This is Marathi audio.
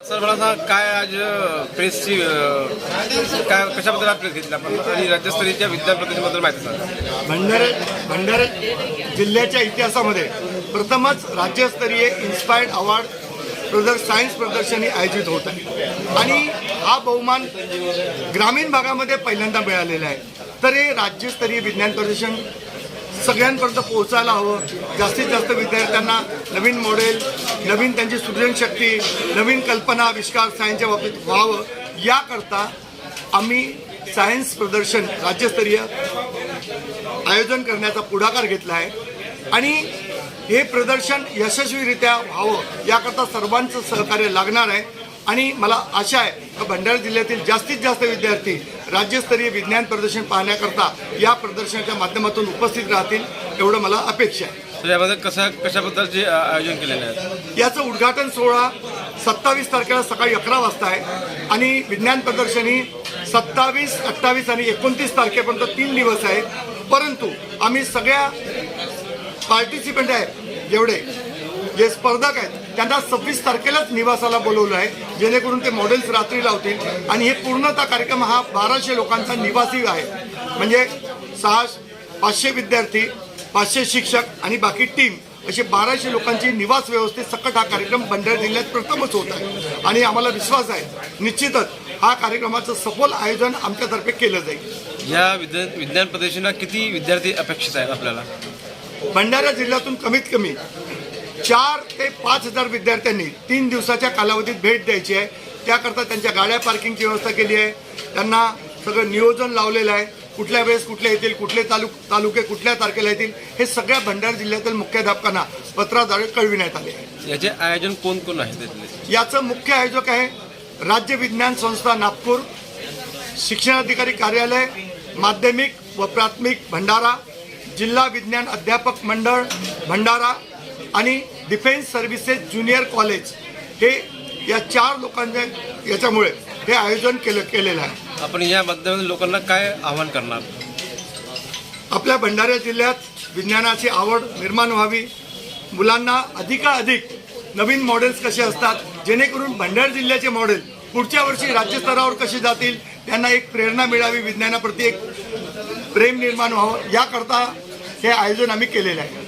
सर मला सांग काय आज प्रेसची काय कशाबद्दल प्रेस घेतली आपण आणि राज्यस्तरीयच्या विज्ञान प्रतिनिधीबद्दल माहिती सांगा। भंडारा जिल्ह्याच्या इतिहासामध्ये प्रथमच राज्यस्तरीय इन्स्पायर्ड अवॉर्ड सायन्स प्रदर्शनी आयोजित होत आहे आणि हा बहुमान ग्रामीण भागामध्ये पहिल्यांदा मिळालेला आहे। तर हे राज्यस्तरीय विज्ञान प्रदर्शन सगळ्यांपर्यंत पोहोचायला हवं, जास्तीत जास्त विद्यार्थ्यांना नवीन मॉडेल, नवीन त्यांची सृजनशक्ती, नवीन कल्पना आविष्कार सायन्सच्या बाबतीत व्हावं, याकरता आम्ही सायन्स प्रदर्शन राज्यस्तरीय आयोजन करण्याचा पुढाकार घेतला आहे आणि हे प्रदर्शन यशस्वीरित्या व्हावं याकरता सर्वांचं सहकार्य लागणार आहे आणि मला आशा आहे की भंडारा जिल्ह्यातील जास्तीत जास्त विद्यार्थी राज्यस्तरीय विज्ञान प्रदर्शन पाहण्याकरता या प्रदर्शनाच्या माध्यमातून उपस्थित राहतील एवढं मला अपेक्षा आहे। यामध्ये कशाबद्दलचे आयोजन केलेले आहे? याचं उद्घाटन सोहळा 27 तारखेला सकाळी 11 वाजता आहे आणि विज्ञान प्रदर्शनी 27, 28 आणि 29 तारखेपर्यंत 3 दिवस आहे। परंतु आम्ही सगळ्या पार्टिसिपंट आहेत जे स्पर्धक आहेत त्यांना 26 तारखेलाच निवासाला बोलवलं आहे, जेणेकरून ते मॉडेल्स रात्री लावतील आणि हे पूर्णतः कार्यक्रम हा 1200 लोकांचा निवासी आहे। म्हणजे 500 विद्यार्थी, 500 शिक्षक आणि बाकी टीम अशी 1200 लोकांची निवास व्यवस्थेत सकट हा कार्यक्रम भंडारा जिल्ह्यात प्रथमच होत आहे आणि आम्हाला विश्वास आहे निश्चितच हा कार्यक्रमाचं सफल आयोजन आमच्यातर्फे केलं जाईल। या विज्ञान प्रदर्शनाला किती विद्यार्थी अपेक्षित आहेत आपल्याला? भंडारा जिल्ह्यातून कमीत कमी 4 ते 5 हजार विद्यार्थ्यांनी 3 दिवसाच्या कालावधीत भेट द्यायची आहे। त्याकरता त्यांच्या गाड्या पार्किंगची व्यवस्था केली आहे, त्यांना सगळं नियोजन लावलेलं आहे, कुठल्या वेळेस कुठले येतील, कुठले तालुके कुठल्या तारखेला येतील हे सगळ्या भंडारा जिल्ह्यातील मुख्याध्यापकांना पत्राद्वारे कळविण्यात आले आहे। याचे आयोजन कोण कोण आहे? याचं मुख्य आयोजक आहे राज्य विज्ञान संस्था नागपूर, शिक्षणाधिकारी कार्यालय माध्यमिक व प्राथमिक भंडारा, जिल्हा विज्ञान अध्यापक मंडळ भंडारा आणि डिफेन्स सर्व्हिसेस ज्युनियर कॉलेज हे या 4 लोकांच्या याच्यामुळे हे आयोजन केलेलं आहे। आपण या माध्यमातून लोकांना काय आवाहन करणार? आपल्या भंडारा जिल्ह्यात विज्ञानाची आवड निर्माण व्हावी, मुलांना अधिकाधिक नवीन मॉडेल्स कसे असतात जेणेकरून भंडारा जिल्ह्याचे मॉडेल पुढच्या वर्षी राज्यस्तरावर कसे जातील, त्यांना एक प्रेरणा मिळावी, विज्ञानाप्रती एक प्रेम निर्माण व्हावं याकरता हे आयोजन आम्ही केलेलं आहे।